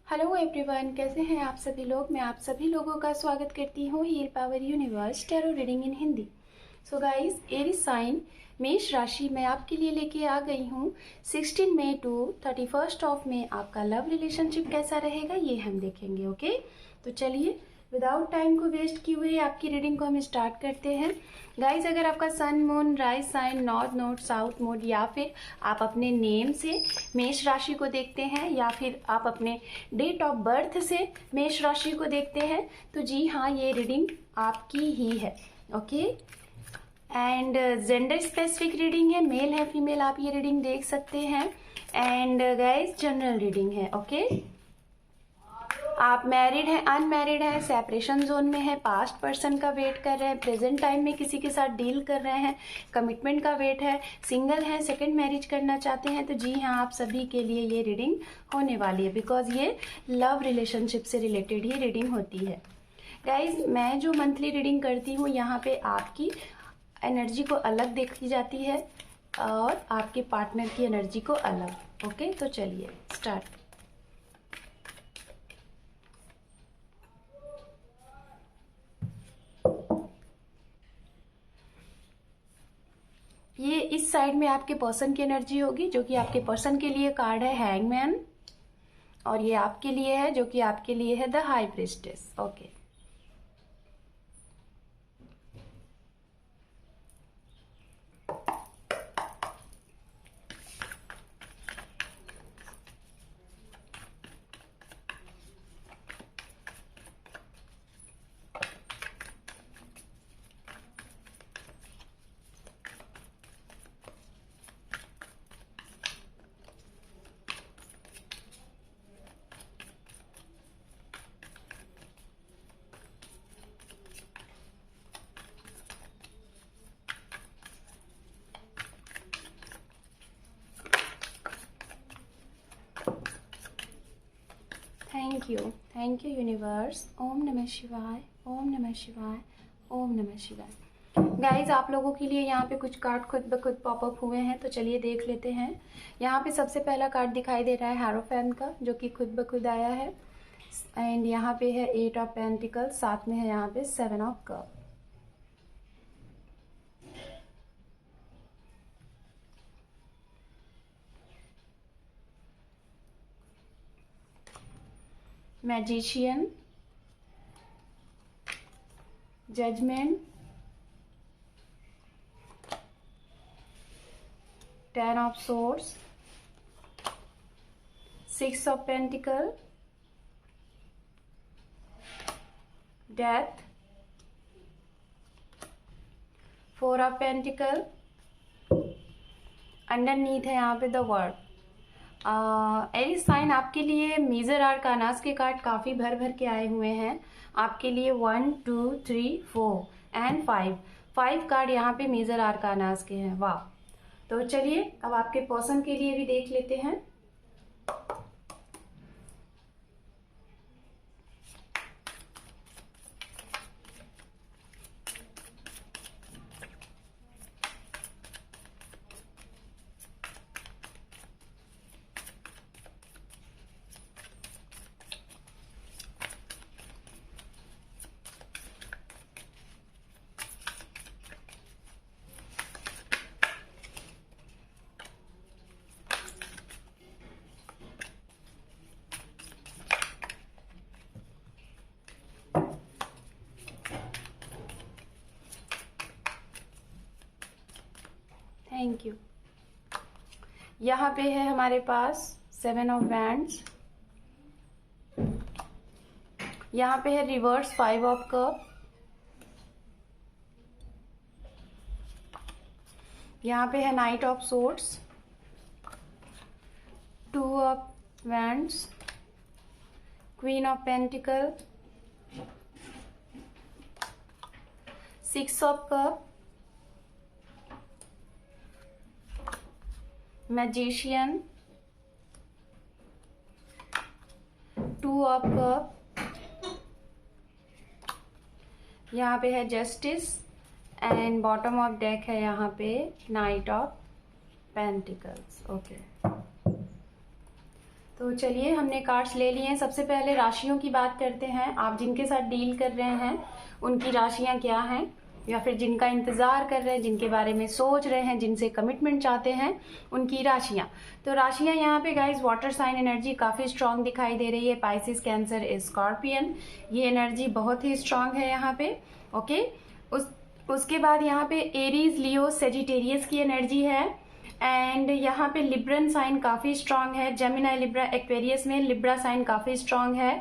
Hello everyone, कैसे हैं आप सभी लोग। मैं आप सभी लोगों का स्वागत करती हूँ heal power universe tarot reading in Hindi. So guys, Aries sign मेष राशि में आपके लिए लेके आ गई हूँ 16 मई टू 31 ऑफ मई आपका लव रिलेशनशिप कैसा रहेगा ये हम देखेंगे। ओके, तो चलिए विदाउट टाइम को वेस्ट किए हुए आपकी रीडिंग को हम स्टार्ट करते हैं। गाइज, अगर आपका sun moon rise sign north node south node या फिर आप अपने नेम से मेष राशि को देखते हैं या फिर आप अपने डेट ऑफ बर्थ से मेष राशि को देखते हैं तो जी हाँ, ये रीडिंग आपकी ही है। Okay, and gender specific reading है, मेल है फीमेल आप ये रीडिंग देख सकते हैं। एंड गाइज जनरल रीडिंग है। ओके, आप मैरिड हैं, अनमैरिड हैं, सेपरेशन जोन में है, पास्ट पर्सन का वेट कर रहे हैं, प्रेजेंट टाइम में किसी के साथ डील कर रहे हैं, कमिटमेंट का वेट है, सिंगल हैं, सेकंड मैरिज करना चाहते हैं तो जी हाँ, आप सभी के लिए ये रीडिंग होने वाली है बिकॉज ये लव रिलेशनशिप से रिलेटेड ही रीडिंग होती है। गाइज, मैं जो मंथली रीडिंग करती हूँ यहाँ पे आपकी एनर्जी को अलग देखी जाती है और आपके पार्टनर की एनर्जी को अलग। ओके, तो चलिए स्टार्ट। ये इस साइड में आपके पर्सन की एनर्जी होगी जो कि आपके पर्सन के लिए कार्ड है हैंगमैन, और ये आपके लिए है जो कि आपके लिए है the high priestess. Okay, thank you universe. Om नमः शिवाय, ओम नमः शिवाय, ओम नमः शिवाय। गाइज, आप लोगों के लिए यहाँ पे कुछ कार्ड खुद ब खुद पॉपअप हुए हैं तो चलिए देख लेते हैं। यहाँ पे सबसे पहला कार्ड दिखाई दे रहा है हैरोफैन का जो कि खुद ब खुद आया है। एंड यहाँ पे है 8 ऑफ पेंटिकल, साथ में है यहाँ पे 7 of cup. Magician, judgment, 10 of swords, 6 of pentacle, death, 4 of pentacle, underneath है यहाँ पे द वर्ड। एरीज साइन, आपके लिए मेजर आर्कानास के कार्ड काफ़ी भर भर के आए हुए हैं। आपके लिए 1 2 3 4 एंड 5 कार्ड यहाँ पे मेजर आर्कानास के हैं। वाह, तो चलिए अब आपके पर्सन के लिए भी देख लेते हैं। Thank you. यहाँ पे है हमारे पास 7 ऑफ वैंड्स, यहाँ पे है रिवर्स 5 ऑफ कप, यहाँ पे है night of swords, 2 of wands, queen of pentacle, 6 of cup, magician, 2 of cup, यहाँ पे है justice and bottom of deck है यहाँ पे नाइट ऑफ पेंटिकल्स। ओके, तो चलिए, हमने कार्ड्स ले लिए हैं। सबसे पहले राशियों की बात करते हैं। आप जिनके साथ डील कर रहे हैं उनकी राशियां क्या हैं, या फिर जिनका इंतजार कर रहे हैं, जिनके बारे में सोच रहे हैं, जिनसे कमिटमेंट चाहते हैं, उनकी राशियां। तो राशियां यहाँ पे गाइस, वाटर साइन एनर्जी काफी स्ट्रांग दिखाई दे रही है। पाइसिस, कैंसर, स्कॉर्पियन, ये एनर्जी बहुत ही स्ट्रांग है यहाँ पे। ओके, उसके बाद यहाँ पे एरीज, लियो, सेजिटेरियस की एनर्जी है। एंड यहाँ पे लिब्रन साइन काफ़ी स्ट्रांग है। जेमिनाई, लिब्रा, एक्वेरियस में लिब्रा साइन काफ़ी स्ट्रांग है।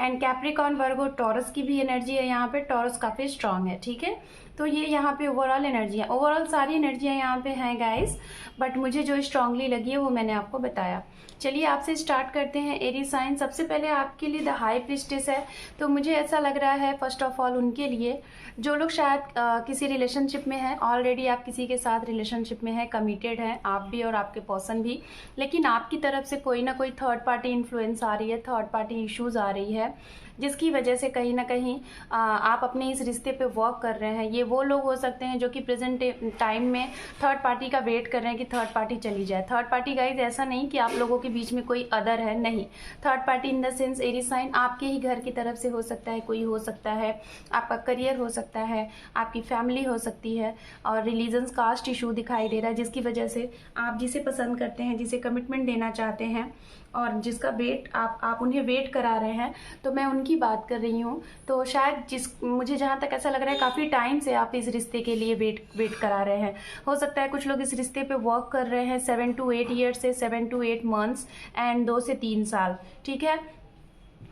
एंड कैप्रिकॉन, वर्गो, टॉरस की भी एनर्जी है यहाँ पे। टॉरस काफ़ी स्ट्रांग है, ठीक है। तो ये यहाँ पे ओवरऑल एनर्जी है। ओवरऑल सारी एनर्जियाँ यहाँ पे हैं गाइस, बट मुझे जो स्ट्रांगली लगी है वो मैंने आपको बताया। चलिए, आपसे स्टार्ट करते हैं। एरीज साइन, सबसे पहले आपके लिए द हाई प्रीस्टेस है। तो मुझे ऐसा लग रहा है फर्स्ट ऑफ ऑल उनके लिए जो लोग शायद किसी रिलेशनशिप में हैं, ऑलरेडी आप किसी के साथ रिलेशनशिप में हैं, कमिटेड हैं आप भी और आपके पर्सन भी, लेकिन आपकी तरफ से कोई ना कोई थर्ड पार्टी इन्फ्लुएंस आ रही है, थर्ड पार्टी इश्यूज आ रही है, जिसकी वजह से कहीं ना कहीं आप अपने इस रिश्ते पे वर्क कर रहे हैं। ये वो लोग हो सकते हैं जो कि प्रेजेंट टाइम में थर्ड पार्टी का वेट कर रहे हैं कि थर्ड पार्टी चली जाए। थर्ड पार्टी गाइज ऐसा नहीं कि आप लोगों के बीच में कोई अदर है, नहीं। Third party in the sense Aries sign आपके ही घर की तरफ से हो सकता है, कोई हो सकता है, आपका करियर हो सकता है, आपकी फैमिली हो सकती है, और रिलीजन्स, कास्ट इशू दिखाई दे रहा है, जिसकी वजह से आप जिसे पसंद करते हैं, जिसे कमिटमेंट देना चाहते हैं और जिसका वेट आप उन्हें वेट करा रहे हैं, तो मैं उनकी बात कर रही हूँ। तो शायद मुझे जहाँ तक ऐसा लग रहा है काफ़ी टाइम से आप इस रिश्ते के लिए वेट करा रहे हैं। हो सकता है कुछ लोग इस रिश्ते पे वर्क कर रहे हैं 7 to 8 ईयर्स से, 7 to 8 मंथ्स एंड 2 से 3 साल, ठीक है।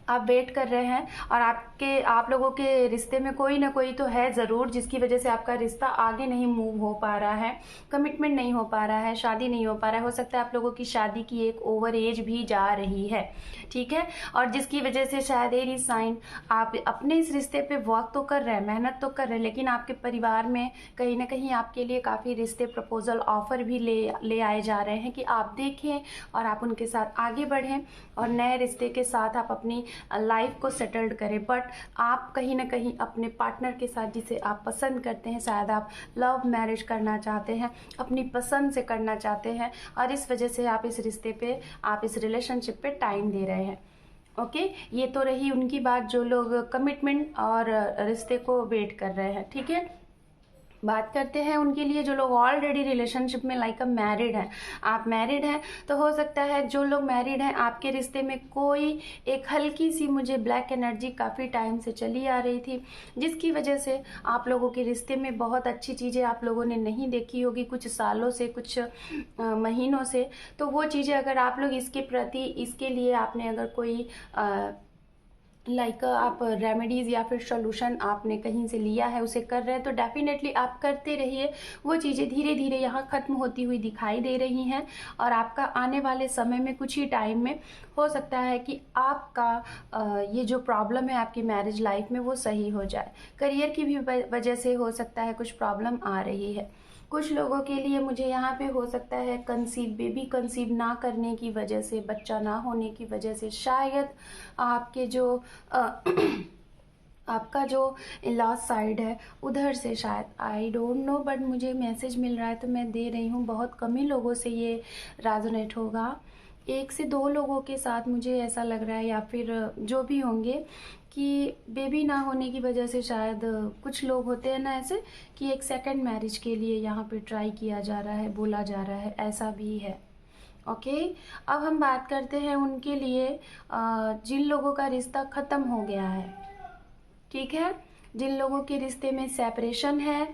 आप वेट कर रहे हैं और आप लोगों के रिश्ते में कोई ना कोई तो है ज़रूर, जिसकी वजह से आपका रिश्ता आगे नहीं मूव हो पा रहा है, कमिटमेंट नहीं हो पा रहा है, शादी नहीं हो पा रहा है। हो सकता है आप लोगों की शादी की एक ओवर एज भी जा रही है, ठीक है, और जिसकी वजह से शायद एरीज साइन आप अपने इस रिश्ते पे वर्क तो कर रहे हैं, मेहनत तो कर रहे हैं, लेकिन आपके परिवार में कहीं ना कहीं आपके लिए काफ़ी रिश्ते, प्रपोजल, ऑफर भी ले आए जा रहे हैं कि आप देखें और आप उनके साथ आगे बढ़ें और नए रिश्ते के साथ आप अपनी लाइफ को सेटल्ड करें। बट आप कहीं ना कहीं अपने पार्टनर के साथ, जिसे आप पसंद करते हैं, शायद आप लव मैरिज करना चाहते हैं, अपनी पसंद से करना चाहते हैं, और इस वजह से आप इस रिश्ते पे, आप इस रिलेशनशिप पे टाइम दे रहे हैं। ओके, ये तो रही उनकी बात जो लोग कमिटमेंट और रिश्ते को वेट कर रहे हैं, ठीक है। बात करते हैं उनके लिए जो लोग ऑलरेडी रिलेशनशिप में लाइक मैरिड हैं। आप मैरिड हैं तो हो सकता है जो लोग मैरिड हैं आपके रिश्ते में कोई एक हल्की सी, मुझे ब्लैक एनर्जी काफ़ी टाइम से चली आ रही थी, जिसकी वजह से आप लोगों के रिश्ते में बहुत अच्छी चीज़ें आप लोगों ने नहीं देखी होगी कुछ सालों से, कुछ महीनों से। तो वो चीज़ें अगर आप लोग इसके प्रति, इसके लिए आपने अगर कोई आप रेमेडीज़ या फिर सॉल्यूशन आपने कहीं से लिया है, उसे कर रहे हैं, तो डेफिनेटली आप करते रहिए। वो चीज़ें धीरे धीरे यहाँ ख़त्म होती हुई दिखाई दे रही हैं, और आपका आने वाले समय में कुछ ही टाइम में हो सकता है कि आपका ये जो प्रॉब्लम है आपकी मैरिज लाइफ में वो सही हो जाए। करियर की भी वजह से हो सकता है कुछ प्रॉब्लम आ रही है। कुछ लोगों के लिए मुझे यहाँ पे हो सकता है बेबी कंसीव ना करने की वजह से, बच्चा ना होने की वजह से, शायद आपके जो आपका जो लॉ साइड है उधर से, शायद, आई डोंट नो, बट मुझे मैसेज मिल रहा है तो मैं दे रही हूँ। बहुत कम ही लोगों से ये रेजोनेट होगा, 1 से 2 लोगों के साथ मुझे ऐसा लग रहा है, या फिर जो भी होंगे, कि बेबी ना होने की वजह से शायद कुछ लोग होते हैं ना ऐसे कि एक सेकंड मैरिज के लिए यहाँ पे ट्राई किया जा रहा है, बोला जा रहा है, ऐसा भी है। ओके, अब हम बात करते हैं उनके लिए जिन लोगों का रिश्ता ख़त्म हो गया है, ठीक है, जिन लोगों के रिश्ते में सेपरेशन है,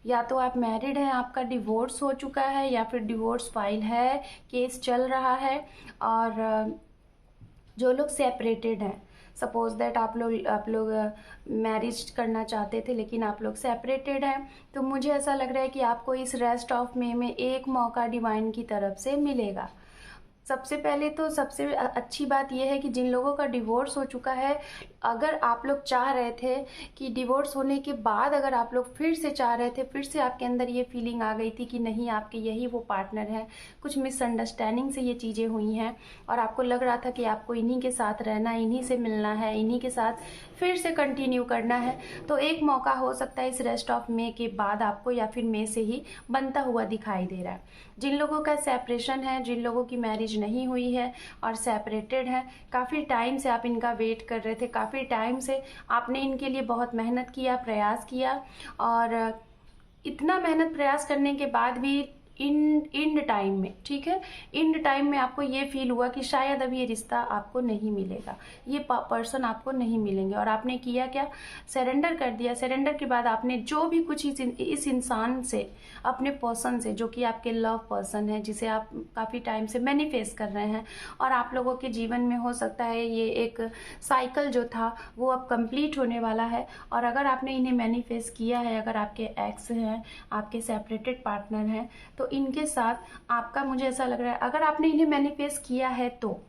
या तो आप मैरिड हैं, आपका डिवोर्स हो चुका है, या फिर डिवोर्स फाइल है, केस चल रहा है, और जो लोग सेपरेटेड हैं, सपोज दैट आप लोग मैरिज करना चाहते थे लेकिन आप लोग सेपरेटेड हैं, तो मुझे ऐसा लग रहा है कि आपको इस रेस्ट ऑफ मे में एक मौका डिवाइन की तरफ से मिलेगा। सबसे पहले तो सबसे अच्छी बात यह है कि जिन लोगों का डिवोर्स हो चुका है, अगर आप लोग चाह रहे थे कि डिवोर्स होने के बाद अगर आप लोग फिर से चाह रहे थे, फिर से आपके अंदर ये फीलिंग आ गई थी कि नहीं आपके यही वो पार्टनर है, कुछ मिसअंडरस्टैंडिंग से ये चीज़ें हुई हैं और आपको लग रहा था कि आपको इन्हीं के साथ रहना, इन्हीं से मिलना है, इन्हीं के साथ फिर से कंटिन्यू करना है, तो एक मौका हो सकता है इस रेस्ट ऑफ मे के बाद आपको, या फिर मे से ही बनता हुआ दिखाई दे रहा है। जिन लोगों का सेपरेशन है, जिन लोगों की मैरिज मैरिज नहीं हुई है और सेपरेटेड है। काफ़ी टाइम से आप इनका वेट कर रहे थे, काफ़ी टाइम से आपने इनके लिए बहुत मेहनत किया, प्रयास किया, और इतना मेहनत प्रयास करने के बाद भी इंड टाइम में, ठीक है, इंड टाइम में आपको ये फील हुआ कि शायद अब ये रिश्ता आपको नहीं मिलेगा, ये पर्सन आपको नहीं मिलेंगे, और आपने किया क्या, सरेंडर कर दिया। सरेंडर के बाद आपने जो भी कुछ इस इंसान से, अपने पर्सन से, जो कि आपके लव पर्सन है, जिसे आप काफ़ी टाइम से मैनिफेस्ट कर रहे हैं, और आप लोगों के जीवन में हो सकता है ये एक साइकिल जो था वो अब कंप्लीट होने वाला है। और अगर आपने इन्हें मैनिफेस्ट किया है, अगर आपके एक्स हैं, आपके सेपरेटेड पार्टनर हैं, तो इनके साथ आपका, मुझे ऐसा लग रहा है, अगर आपने इन्हें मैनिफेस्ट किया है, तो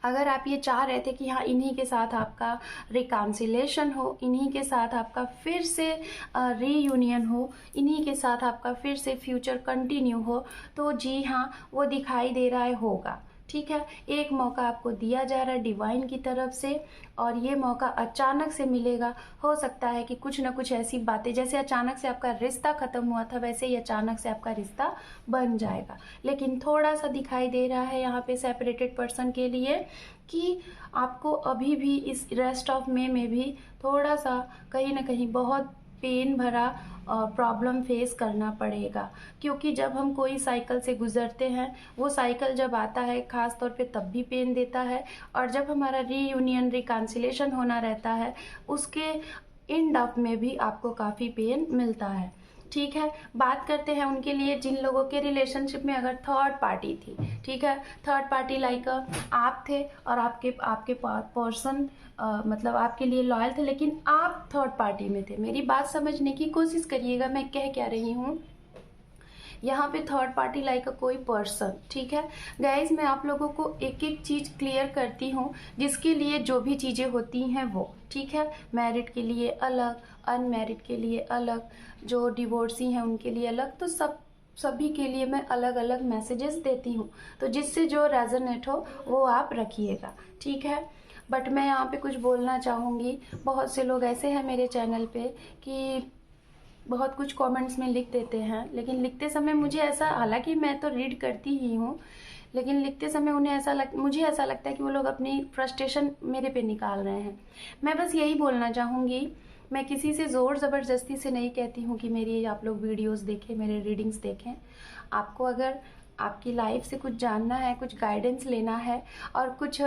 अगर आप ये चाह रहे थे कि हाँ इन्हीं के साथ आपका रिकॉन्सिलेशन हो, इन्हीं के साथ आपका फिर से रीयूनियन हो, इन्हीं के साथ आपका फिर से फ्यूचर कंटिन्यू हो, तो जी हाँ वो दिखाई दे रहा है, होगा। ठीक है, एक मौका आपको दिया जा रहा है डिवाइन की तरफ से, और ये मौका अचानक से मिलेगा। हो सकता है कि कुछ ना कुछ ऐसी बातें, जैसे अचानक से आपका रिश्ता खत्म हुआ था, वैसे ही अचानक से आपका रिश्ता बन जाएगा। लेकिन थोड़ा सा दिखाई दे रहा है यहाँ पे सेपरेटेड पर्सन के लिए कि आपको अभी भी इस रेस्ट ऑफ मे में भी थोड़ा सा कहीं ना कहीं बहुत पेन भरा प्रॉब्लम फेस करना पड़ेगा, क्योंकि जब हम कोई साइकिल से गुजरते हैं, वो साइकिल जब आता है खास तौर पे तब भी पेन देता है, और जब हमारा रीयूनियन, रिकॉन्सिलेशन होना रहता है, उसके एंड ऑफ में भी आपको काफ़ी पेन मिलता है। ठीक है, बात करते हैं उनके लिए जिन लोगों के रिलेशनशिप में अगर थर्ड पार्टी थी। ठीक है, थर्ड पार्टी लाइक आप थे, और आपके पर्सन मतलब आपके लिए लॉयल थे, लेकिन आप थर्ड पार्टी में थे। मेरी बात समझने की कोशिश करिएगा, मैं कह क्या रही हूँ। यहाँ पे थर्ड पार्टी लाइक कोई पर्सन। ठीक है गाइज, मैं आप लोगों को एक एक चीज क्लियर करती हूँ, जिसके लिए जो भी चीजें होती हैं वो, ठीक है, मैरिड के लिए अलग, अनमैरिड के लिए अलग, जो डिवोर्सी हैं उनके लिए अलग, तो सभी के लिए मैं अलग अलग मैसेजेस देती हूँ, तो जिससे जो रेजोनेट हो वो आप रखिएगा। ठीक है, बट मैं यहाँ पे कुछ बोलना चाहूँगी। बहुत से लोग ऐसे हैं मेरे चैनल पे कि बहुत कुछ कमेंट्स में लिख देते हैं, लेकिन लिखते समय मुझे ऐसा, हालांकि मैं तो रीड करती ही हूँ, लेकिन लिखते समय मुझे ऐसा लगता है कि वो लोग अपनी फ्रस्ट्रेशन मेरे पे निकाल रहे हैं। मैं बस यही बोलना चाहूँगी, मैं किसी से ज़ोर ज़बरदस्ती से नहीं कहती हूँ कि मेरी आप लोग वीडियोस देखें, मेरे रीडिंग्स देखें। आपको अगर आपकी लाइफ से कुछ जानना है, कुछ गाइडेंस लेना है, और कुछ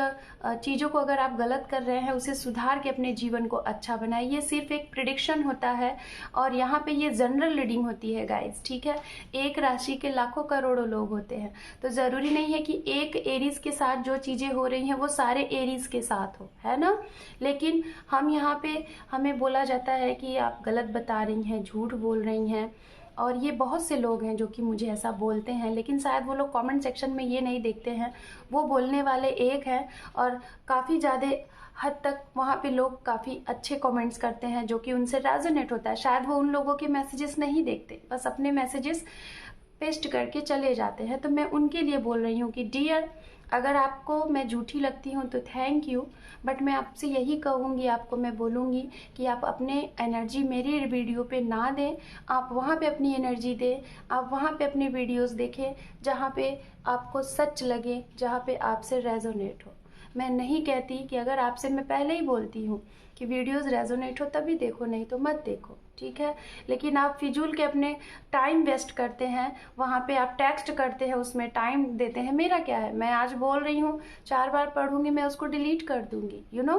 चीज़ों को अगर आप गलत कर रहे हैं उसे सुधार के अपने जीवन को अच्छा बनाए। ये सिर्फ एक प्रिडिक्शन होता है, और यहाँ पे ये जनरल रीडिंग होती है गाइस। ठीक है, एक राशि के लाखों करोड़ों लोग होते हैं, तो ज़रूरी नहीं है कि एक एरीज के साथ जो चीज़ें हो रही हैं वो सारे एरीज के साथ हो, है ना। लेकिन हम यहाँ पे, हमें बोला जाता है कि आप गलत बता रही हैं, झूठ बोल रही हैं, और ये बहुत से लोग हैं जो कि मुझे ऐसा बोलते हैं, लेकिन शायद वो लोग कमेंट सेक्शन में ये नहीं देखते हैं। वो बोलने वाले एक हैं, और काफ़ी ज़्यादा हद तक वहाँ पे लोग काफ़ी अच्छे कमेंट्स करते हैं जो कि उनसे रेजोनेट होता है। शायद वो उन लोगों के मैसेजेस नहीं देखते, बस अपने मैसेजेस पेस्ट करके चले जाते हैं। तो मैं उनके लिए बोल रही हूँ कि डियर, अगर आपको मैं झूठी लगती हूँ तो थैंक यू, बट मैं आपसे यही कहूँगी, आपको मैं बोलूँगी कि आप अपने एनर्जी मेरी वीडियो पे ना दें, आप वहाँ पे अपनी एनर्जी दें, आप वहाँ पे अपनी वीडियोस देखें जहाँ पे आपको सच लगे, जहाँ पे आपसे रेजोनेट हो। मैं नहीं कहती कि, अगर आपसे, मैं पहले ही बोलती हूँ कि वीडियोस रेजोनेट हो तभी देखो, नहीं तो मत देखो। ठीक है, लेकिन आप फिजूल के अपने टाइम वेस्ट करते हैं, वहाँ पे आप टेक्स्ट करते हैं, उसमें टाइम देते हैं। मेरा क्या है, मैं आज बोल रही हूँ, 4 बार पढ़ूंगी, मैं उसको डिलीट कर दूंगी, यू नो।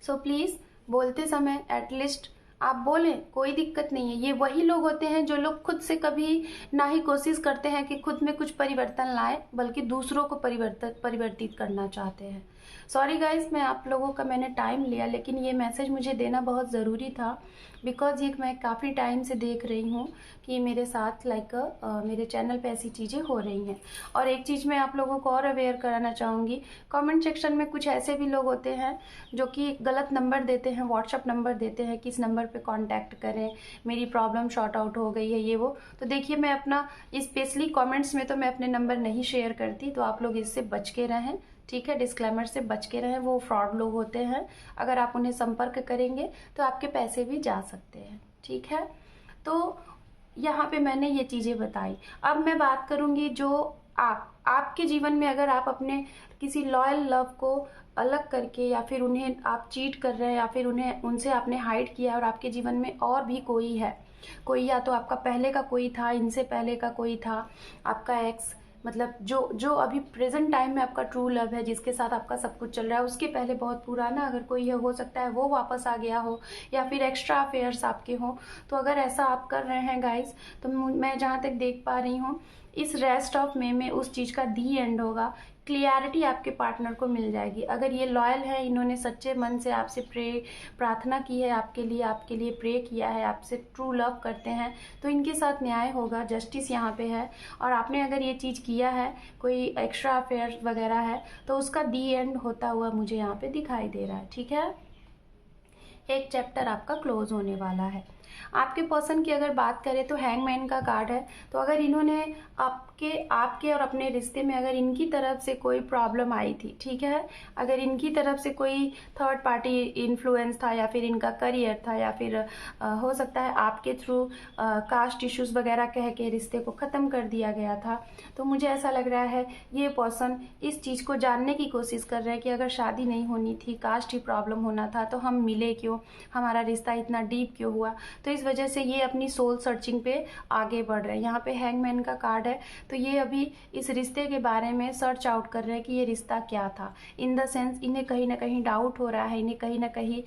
सो प्लीज़ बोलते समय एटलीस्ट आप बोलें, कोई दिक्कत नहीं है। ये वही लोग होते हैं जो लोग खुद से कभी ना ही कोशिश करते हैं कि खुद में कुछ परिवर्तन लाए, बल्कि दूसरों को परिवर्तित करना चाहते हैं। सॉरी गाइस, मैं आप लोगों का मैंने टाइम लिया, लेकिन ये मैसेज मुझे देना बहुत ज़रूरी था, बिकॉज ये मैं काफ़ी टाइम से देख रही हूँ कि मेरे साथ मेरे चैनल पे ऐसी चीज़ें हो रही हैं। और एक चीज़ मैं आप लोगों को और अवेयर कराना चाहूँगी, कमेंट सेक्शन में कुछ ऐसे भी लोग होते हैं जो कि गलत नंबर देते हैं, व्हाट्सअप नंबर देते हैं कि इस नंबर पे कांटेक्ट करें, मेरी प्रॉब्लम शॉर्ट आउट हो गई है, ये वो। तो देखिए, मैं अपना स्पेशली कमेंट्स में तो मैं अपने नंबर नहीं शेयर करती, तो आप लोग इससे बच के रहें। ठीक है, डिस्क्लेमर से बच के रहें, वो फ्रॉड लोग होते हैं, अगर आप उन्हें संपर्क करेंगे तो आपके पैसे भी जा सकते हैं। ठीक है, तो यहाँ पे मैंने ये चीज़ें बताई। अब मैं बात करूँगी जो आप आपके जीवन में अगर आप अपने किसी लॉयल लव को अलग करके या फिर उन्हें आप चीट कर रहे हैं या फिर उन्हें उनसे आपने हाइड किया और आपके जीवन में और भी कोई है, कोई या तो आपका पहले का कोई था, इनसे पहले का कोई था, आपका एक्स, मतलब जो अभी प्रेजेंट टाइम में आपका ट्रू लव है, जिसके साथ आपका सब कुछ चल रहा है, उसके पहले बहुत पुराना अगर कोई है, हो सकता है वो वापस आ गया हो या फिर एक्स्ट्रा अफेयर्स आपके हों। तो अगर ऐसा आप कर रहे हैं गाइस, तो मैं जहाँ तक देख पा रही हूँ इस रेस्ट ऑफ मे में उस चीज़ का दी एंड होगा। क्लियरिटी आपके पार्टनर को मिल जाएगी। अगर ये लॉयल है, इन्होंने सच्चे मन से आपसे प्रार्थना की है, आपके लिए प्रे किया है, आपसे ट्रू लव करते हैं, तो इनके साथ न्याय होगा, जस्टिस यहाँ पे है। और आपने अगर ये चीज़ किया है, कोई एक्स्ट्रा अफेयर वगैरह है, तो उसका दी एंड होता हुआ मुझे यहाँ पे दिखाई दे रहा है। ठीक है, एक चैप्टर आपका क्लोज होने वाला है। आपके पर्सन की अगर बात करें तो हैंगमैन का कार्ड है। तो अगर इन्होंने आपके और अपने रिश्ते में अगर इनकी तरफ से कोई प्रॉब्लम आई थी, ठीक है, अगर इनकी तरफ से कोई थर्ड पार्टी इन्फ्लुएंस था या फिर इनका करियर था या फिर हो सकता है आपके थ्रू कास्ट इश्यूज वगैरह कह के रिश्ते को ख़त्म कर दिया गया था, तो मुझे ऐसा लग रहा है ये पर्सन इस चीज़ को जानने की कोशिश कर रहे हैं कि अगर शादी नहीं होनी थी, कास्ट ही प्रॉब्लम होना था, तो हम मिले क्यों, हमारा रिश्ता इतना डीप क्यों हुआ। तो इस वजह से ये अपनी सोल सर्चिंग पे आगे बढ़ रहे हैं। यहाँ पे हैंगमैन का कार्ड है, तो ये अभी इस रिश्ते के बारे में सर्च आउट कर रहे हैं कि ये रिश्ता क्या था। इन द सेंस इन्हें कहीं ना कहीं डाउट हो रहा है, इन्हें कहीं ना कहीं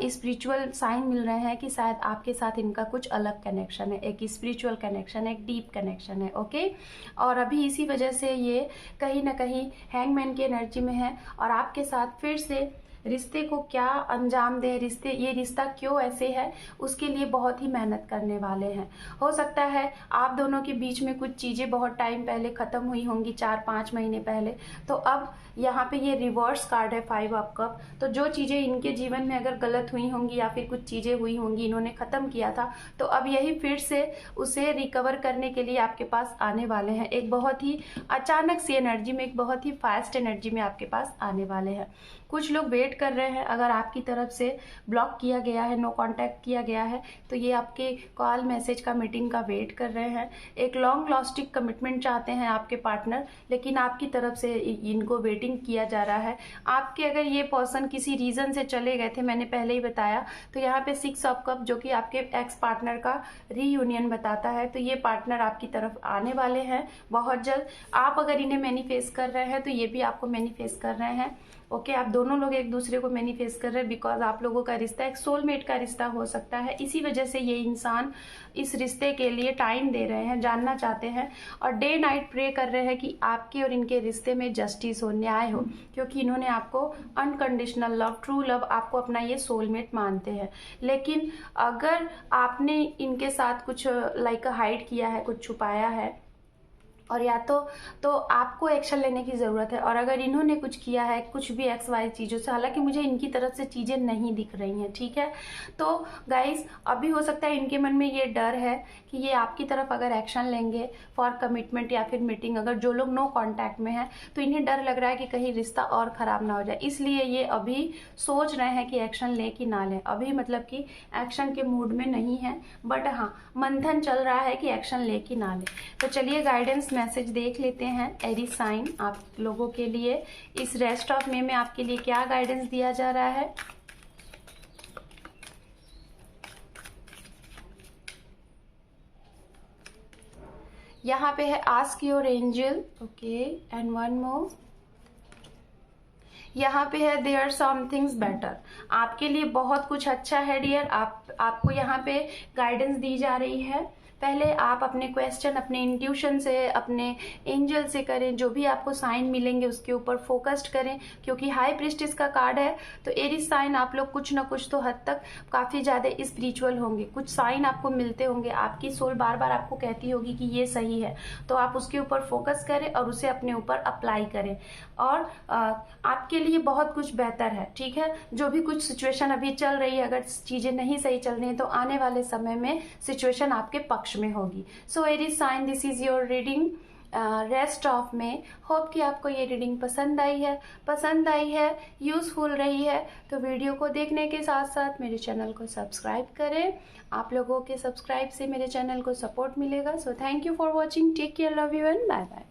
स्पिरिचुअल साइन मिल रहे हैं कि शायद आपके साथ इनका कुछ अलग कनेक्शन है, एक स्पिरिचुअल कनेक्शन है, एक डीप कनेक्शन है। ओके, और अभी इसी वजह से ये कहीं ना कहीं हैंगमैन की एनर्जी में है और आपके साथ फिर से रिश्ते को क्या अंजाम दे, ये रिश्ता क्यों ऐसे है, उसके लिए बहुत ही मेहनत करने वाले हैं। हो सकता है आप दोनों के बीच में कुछ चीज़ें बहुत टाइम पहले ख़त्म हुई होंगी, 4-5 महीने पहले, तो अब यहाँ पे ये रिवर्स कार्ड है 5 ऑफ कप। तो जो चीज़ें इनके जीवन में अगर गलत हुई होंगी या फिर कुछ चीज़ें हुई होंगी, इन्होंने ख़त्म किया था, तो अब यही फिर से उसे रिकवर करने के लिए आपके पास आने वाले हैं। एक बहुत ही अचानक सी एनर्जी में, एक बहुत ही फास्ट एनर्जी में आपके पास आने वाले हैं। कुछ लोग वेट कर रहे हैं, अगर आपकी तरफ से ब्लॉक किया गया है, नो कांटेक्ट किया गया है, तो ये आपके कॉल, मैसेज का, मीटिंग का वेट कर रहे हैं। एक लॉन्ग लास्टिंग कमिटमेंट चाहते हैं आपके पार्टनर, लेकिन आपकी तरफ से इनको वेटिंग किया जा रहा है। आपके अगर ये पर्सन किसी रीज़न से चले गए थे, मैंने पहले ही बताया, तो यहाँ पे 6 ऑफ कप जो कि आपके एक्स पार्टनर का रीयूनियन बताता है, तो ये पार्टनर आपकी तरफ आने वाले हैं बहुत जल्द। आप अगर इन्हें मैनिफेस्ट कर रहे हैं तो ये भी आपको मैनिफेस्ट कर रहे हैं। ओके, आप दोनों लोग एक दूसरे को मैनिफेस्ट कर रहे हैं, बिकॉज आप लोगों का रिश्ता एक सोलमेट का रिश्ता हो सकता है। इसी वजह से ये इंसान इस रिश्ते के लिए टाइम दे रहे हैं, जानना चाहते हैं और डे नाइट प्रे कर रहे हैं कि आपके और इनके रिश्ते में जस्टिस हो, न्याय हो, क्योंकि इन्होंने आपको अनकंडीशनल लव, ट्रू लव, आपको अपना ये सोलमेट मानते हैं। लेकिन अगर आपने इनके साथ कुछ लाइक हाइड किया है, कुछ छुपाया है, और या तो आपको एक्शन लेने की ज़रूरत है। और अगर इन्होंने कुछ किया है, कुछ भी XY चीज़ों से, हालांकि मुझे इनकी तरफ से चीज़ें नहीं दिख रही हैं, ठीक है, तो गाइस अभी हो सकता है इनके मन में ये डर है कि ये आपकी तरफ अगर एक्शन लेंगे फॉर कमिटमेंट या फिर मीटिंग, अगर जो लोग नो कांटेक्ट में हैं, तो इन्हें डर लग रहा है कि कहीं रिश्ता और ख़राब ना हो जाए, इसलिए ये अभी सोच रहे हैं कि एक्शन लें कि ना लें। अभी मतलब कि एक्शन के मूड में नहीं है, बट हाँ मंथन चल रहा है कि एक्शन ले कि ना ले। तो चलिए गाइडेंस मैसेज देख लेते हैं एरी साइन आप लोगों के लिए इस रेस्ट ऑफ मे में आपके लिए क्या गाइडेंस दिया जा रहा है। यहाँ पे है ask your angel, okay, and one more. यहाँ पे है देयर समथिंग्स बेटर, आपके लिए बहुत कुछ अच्छा है डियर। आपको यहाँ पे गाइडेंस दी जा रही है। पहले आप अपने क्वेश्चन अपने इंट्यूशन से, अपने एंजल से करें, जो भी आपको साइन मिलेंगे उसके ऊपर फोकस्ड करें, क्योंकि हाई प्रीस्टिस का कार्ड है। तो एरीज साइन आप लोग कुछ ना कुछ तो हद तक काफ़ी ज़्यादा स्पिरिचुअल होंगे, कुछ साइन आपको मिलते होंगे, आपकी सोल बार बार आपको कहती होगी कि ये सही है, तो आप उसके ऊपर फोकस करें और उसे अपने ऊपर अप्लाई करें और आपके लिए बहुत कुछ बेहतर है, ठीक है। जो भी कुछ सिचुएशन अभी चल रही है, अगर चीज़ें नहीं सही चल रही हैं, तो आने वाले समय में सिचुएशन आपके पक्ष में होगी। So Aries sign, this is your reading rest of में। होप कि आपको ये रीडिंग पसंद आई है, यूजफुल रही है। तो वीडियो को देखने के साथ साथ मेरे चैनल को सब्सक्राइब करें। आप लोगों के सब्सक्राइब से मेरे चैनल को सपोर्ट मिलेगा। So thank you for watching, take care, love you and bye bye.